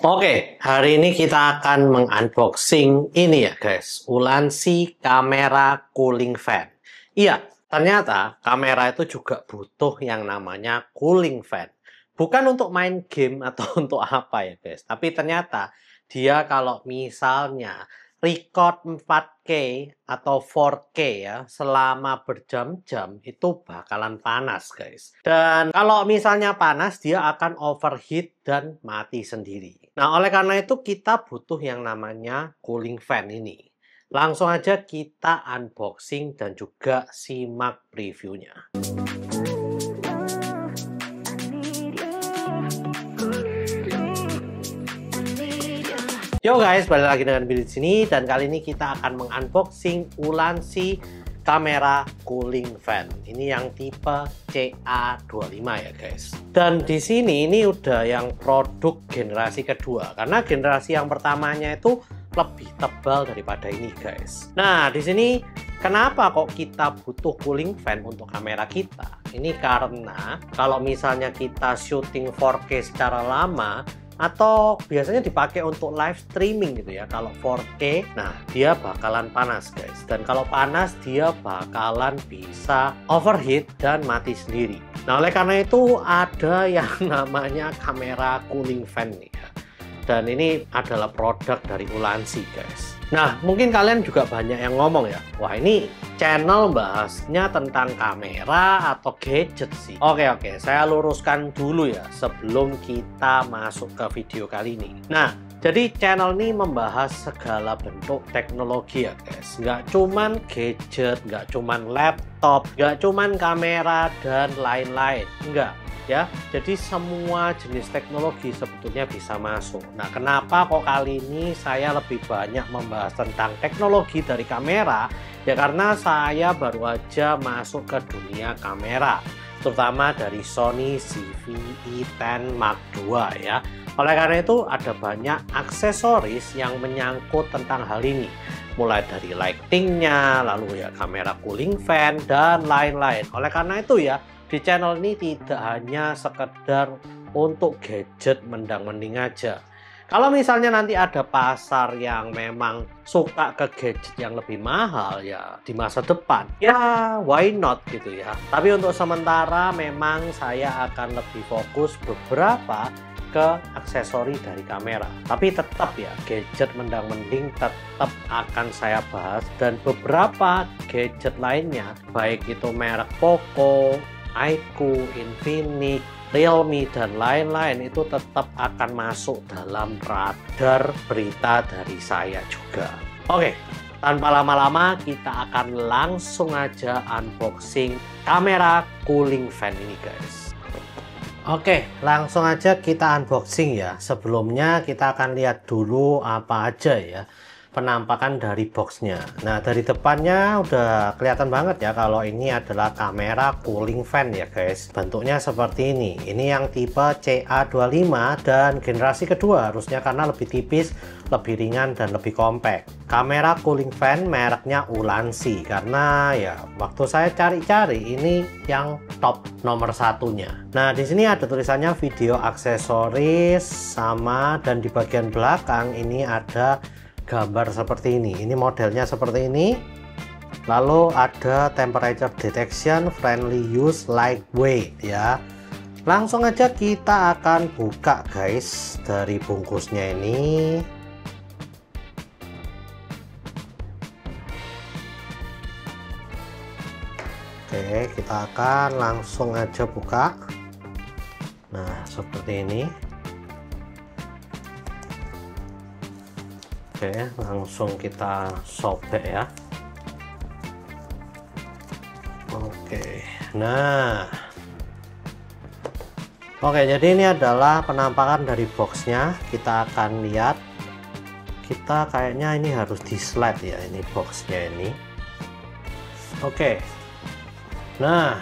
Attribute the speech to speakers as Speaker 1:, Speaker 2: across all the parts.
Speaker 1: Oke, hari ini kita akan mengunboxing ini ya guys, Ulanzi kamera cooling fan. Iya, ternyata kamera itu juga butuh yang namanya cooling fan. Bukan untuk main game atau untuk apa ya guys, tapi ternyata dia kalau misalnya record 4K atau 4K ya selama berjam-jam itu bakalan panas guys. Dan kalau misalnya panas dia akan overheat dan mati sendiri. Nah, oleh karena itu kita butuh yang namanya cooling fan ini. Langsung aja kita unboxing dan juga simak previewnya. Yo guys, balik lagi dengan Billy di sini dan kali ini kita akan mengunboxing Ulanzi kamera cooling fan. Ini yang tipe CA25 ya guys. Dan di sini ini udah yang produk generasi kedua karena generasi yang pertamanya itu lebih tebal daripada ini guys. Nah, di sini kenapa kok kita butuh cooling fan untuk kamera kita? Ini karena kalau misalnya kita syuting 4K secara lama atau biasanya dipakai untuk live streaming gitu ya. Kalau 4K, nah dia bakalan panas guys. Dan kalau panas dia bakalan bisa overheat dan mati sendiri. Nah, oleh karena itu ada yang namanya kamera cooling fan nih ya. Dan ini adalah produk dari Ulanzi guys. Nah, mungkin kalian juga banyak yang ngomong ya, wah ini channel bahasnya tentang kamera atau gadget sih. Oke, saya luruskan dulu ya sebelum kita masuk ke video kali ini. Nah, jadi channel ini membahas segala bentuk teknologi ya guys. Nggak cuman gadget, nggak cuman laptop, nggak cuman kamera dan lain-lain. Enggak. Ya, jadi semua jenis teknologi sebetulnya bisa masuk. Nah, kenapa kok kali ini saya lebih banyak membahas tentang teknologi dari kamera? Ya karena saya baru aja masuk ke dunia kamera, terutama dari Sony ZV-E10 Mark II ya. Oleh karena itu ada banyak aksesoris yang menyangkut tentang hal ini. Mulai dari lightingnya, lalu ya kamera cooling fan, dan lain-lain. Oleh karena itu ya, di channel ini tidak hanya sekedar untuk gadget mendang-mending aja. Kalau misalnya nanti ada pasar yang memang suka ke gadget yang lebih mahal ya di masa depan, ya why not gitu ya. Tapi untuk sementara memang saya akan lebih fokus beberapa ke aksesori dari kamera. Tapi tetap ya gadget mendang-mending tetap akan saya bahas, dan beberapa gadget lainnya baik itu merek Poco, iQOO, Infinix, Realme, dan lain-lain itu tetap akan masuk dalam radar berita dari saya juga. Oke, tanpa lama-lama kita akan langsung aja unboxing kamera cooling fan ini guys. Oke, langsung aja kita unboxing ya. Sebelumnya kita akan lihat dulu apa aja ya penampakan dari boxnya. Nah, dari depannya udah kelihatan banget ya kalau ini adalah kamera cooling fan ya guys. Bentuknya seperti ini. Ini yang tipe CA25 dan generasi kedua harusnya karena lebih tipis, lebih ringan, dan lebih compact. Kamera cooling fan mereknya Ulanzi karena ya waktu saya cari-cari ini yang top nomor satunya. Nah, di sini ada tulisannya video aksesoris sama, dan di bagian belakang ini ada gambar seperti ini. Ini modelnya seperti ini. Lalu ada temperature detection, friendly use, lightweight ya. Langsung aja kita akan buka guys dari bungkusnya ini. Oke, kita akan langsung aja buka. Nah, seperti ini. Oke, langsung kita sobek ya. Oke, nah jadi ini adalah penampakan dari boxnya. Kita akan lihat, kita kayaknya ini harus di slide ya, ini boxnya ini. Oke, nah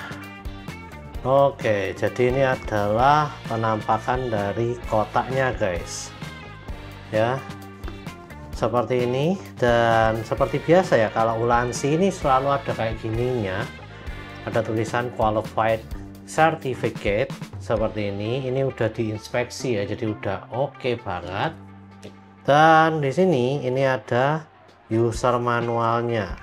Speaker 1: jadi ini adalah penampakan dari kotaknya guys ya, seperti ini. Dan seperti biasa ya, kalau Ulanzi ini selalu ada kayak gininya, ada tulisan qualified certificate seperti ini udah diinspeksi ya, jadi udah oke banget. Dan di sini ini ada user manualnya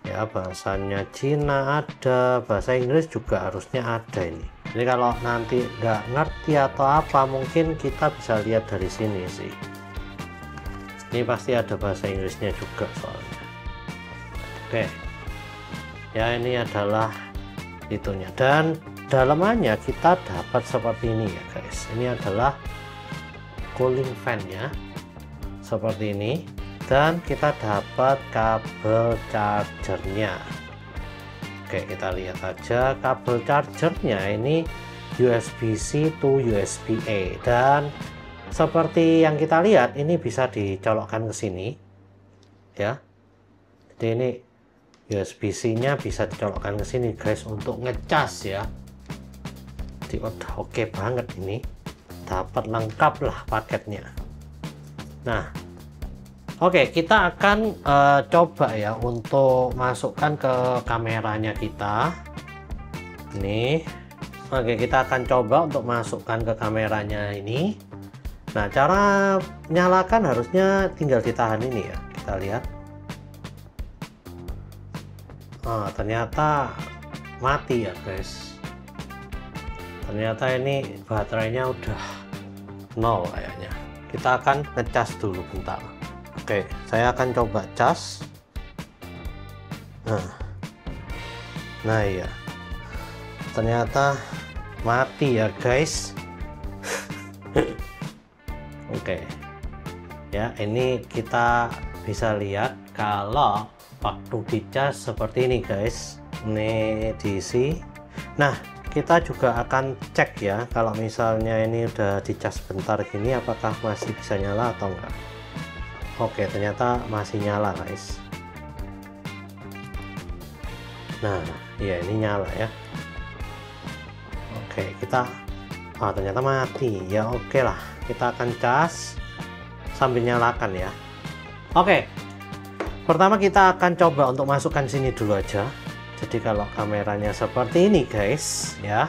Speaker 1: ya, bahasanya Cina ada, bahasa Inggris juga harusnya ada ini. Jadi kalau nanti nggak ngerti atau apa, mungkin kita bisa lihat dari sini sih. Ini pasti ada bahasa Inggrisnya juga soalnya. Oke ya, ini adalah itunya, dan dalamannya kita dapat seperti ini ya guys. Ini adalah cooling fan nya seperti ini, dan kita dapat kabel chargernya. Oke, kita lihat aja kabel chargernya ini USB-C to USB-A, dan seperti yang kita lihat ini bisa dicolokkan ke sini ya. Jadi ini USB-C nya bisa dicolokkan ke sini guys untuk ngecas ya. Jadi udah oke banget, ini dapat lengkap lah paketnya. Nah oke, kita akan coba ya untuk masukkan ke kameranya kita. Nih, oke, kita akan coba untuk masukkan ke kameranya ini. Nah, cara nyalakan harusnya tinggal ditahan ini ya. Kita lihat. Ternyata mati ya guys. Ternyata ini baterainya udah nol kayaknya. Kita akan ngecas dulu bentar. Oke, saya akan coba cas. Nah iya, ternyata mati ya guys. Oke ya, ini kita bisa lihat kalau waktu dicas seperti ini guys. Ini diisi. Nah, kita juga akan cek ya, kalau misalnya ini udah dicas bentar gini, apakah masih bisa nyala atau enggak. Oke, ternyata masih nyala guys. Nah iya, ini nyala ya. Oke, kita ternyata mati ya. Oke lah, kita akan cas sambil nyalakan ya. Oke, pertama kita akan coba untuk masukkan sini dulu aja. Jadi kalau kameranya seperti ini guys ya,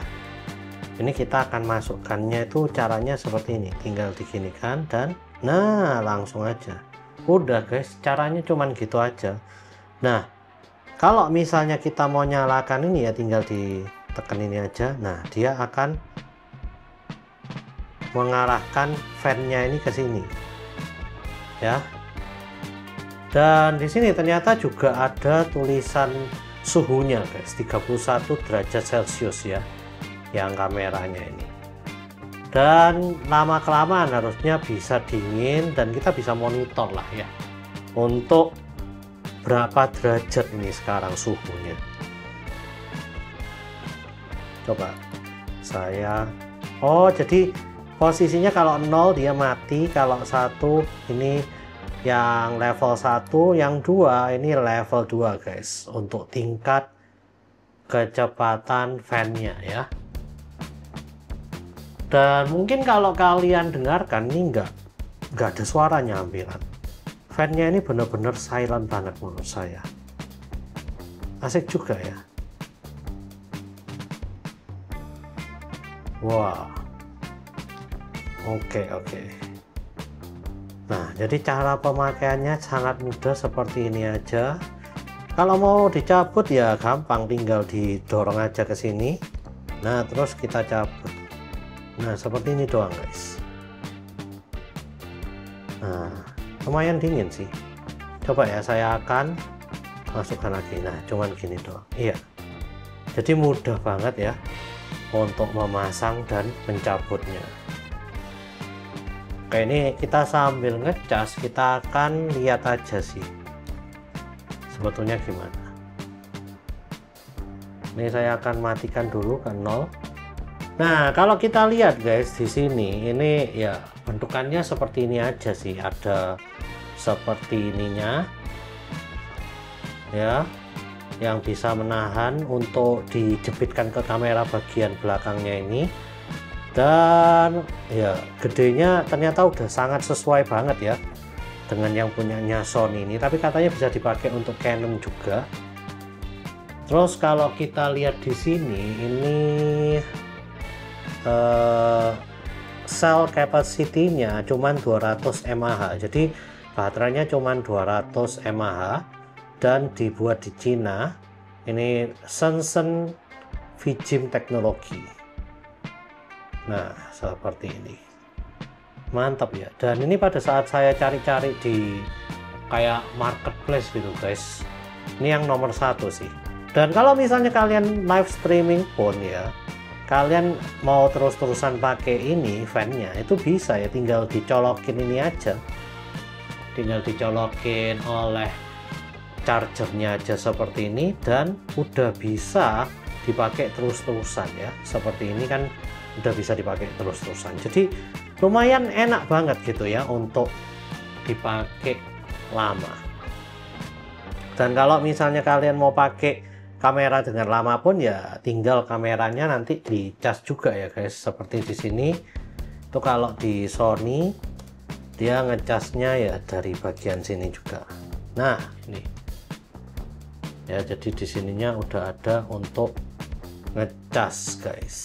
Speaker 1: ini kita akan masukkannya itu caranya seperti ini, tinggal diginikan dan nah langsung aja. Udah guys, caranya cuman gitu aja. Nah, kalau misalnya kita mau nyalakan ini ya, tinggal ditekan ini aja. Nah, dia akan mengarahkan fan-nya ini ke sini ya. Dan di sini ternyata juga ada tulisan suhunya guys, 31 derajat Celcius ya, yang kameranya ini. Dan lama kelamaan harusnya bisa dingin, dan kita bisa monitor lah ya untuk berapa derajat ini sekarang suhunya. Coba saya, jadi posisinya kalau 0 dia mati, kalau 1 ini yang level 1, yang 2 ini level 2 guys, untuk tingkat kecepatan fan-nya ya. Dan mungkin kalau kalian dengarkan ini nggak ada suaranya hampiran. Fan-nya ini benar-benar silent banget menurut saya. Asik juga ya. Wah. Oke. Nah, jadi cara pemakaiannya sangat mudah seperti ini aja. Kalau mau dicabut ya gampang, tinggal didorong aja ke sini. Nah, terus kita cabut. Nah, seperti ini doang guys. Nah, lumayan dingin sih. Coba ya, saya akan masukkan lagi. Nah, cuman gini doang. Iya, jadi mudah banget ya untuk memasang dan mencabutnya. Oke, ini kita sambil ngecas, kita akan lihat aja sih sebetulnya gimana. Ini saya akan matikan dulu ke 0. Nah, kalau kita lihat guys di sini, ini ya bentukannya seperti ini aja sih, ada seperti ininya ya, yang bisa menahan untuk dijepitkan ke kamera bagian belakangnya ini. Dan ya gedenya ternyata udah sangat sesuai banget ya dengan yang punyanya Sony ini, tapi katanya bisa dipakai untuk Canon juga. Terus kalau kita lihat di sini, ini cell capacity-nya cuman 200 mAh. Jadi baterainya cuman 200 mAh dan dibuat di Cina. Ini Shenzhen Vijim Teknologi. Nah, seperti ini. Mantap ya. Dan ini pada saat saya cari-cari di kayak marketplace gitu guys, ini yang nomor 1 sih. Dan kalau misalnya kalian live streaming pun ya, kalian mau terus-terusan pakai ini fan-nya, itu bisa ya, tinggal dicolokin ini aja, tinggal dicolokin oleh chargernya aja seperti ini, dan udah bisa dipakai terus-terusan ya. Seperti ini kan udah bisa dipakai terus-terusan, jadi lumayan enak banget gitu ya untuk dipakai lama. Dan kalau misalnya kalian mau pakai kamera dengan lama pun ya, tinggal kameranya nanti dicas juga ya guys. Seperti di sini itu kalau di Sony dia ngecasnya ya dari bagian sini juga. Nah ini ya, jadi di sininya udah ada untuk ngecas guys.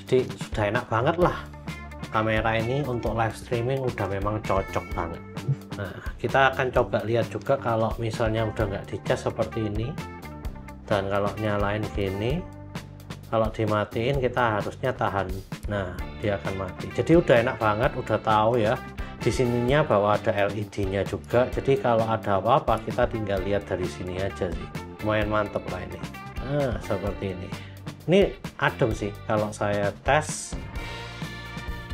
Speaker 1: Jadi sudah enak banget lah, kamera ini untuk live streaming udah memang cocok banget. Nah, kita akan coba lihat juga kalau misalnya udah nggak dicas seperti ini. Dan kalau nyalain gini, kalau dimatiin kita harusnya tahan. Nah, dia akan mati. Jadi udah enak banget, udah tahu ya. Di sininya bahwa ada LED-nya juga. Jadi kalau ada apa-apa kita tinggal lihat dari sini aja sih. Lumayan mantep lah ini. Nah, seperti ini. Ini adem sih kalau saya tes.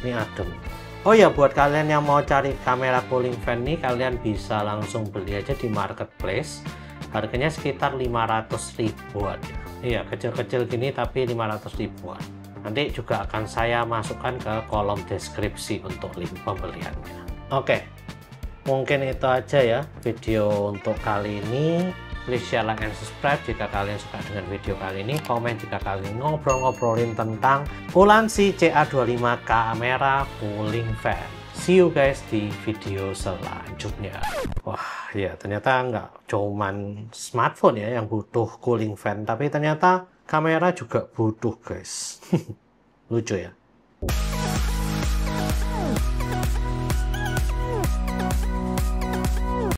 Speaker 1: Ini adem. Oh ya, buat kalian yang mau cari kamera cooling fan nih, kalian bisa langsung beli aja di marketplace. Harganya sekitar 500 ribuan ya. Iya, kecil-kecil gini tapi 500 ribuan. Nanti juga akan saya masukkan ke kolom deskripsi untuk link pembeliannya. Oke, mungkin itu aja ya video untuk kali ini. Please share, like, and subscribe jika kalian suka dengan video kali ini. Komen jika kalian ngobrol-ngobrolin tentang Ulanzi CA25 kamera cooling fan. See you guys di video selanjutnya. Wah ya, ternyata nggak cuman smartphone ya yang butuh cooling fan, tapi ternyata kamera juga butuh guys. Lucu ya.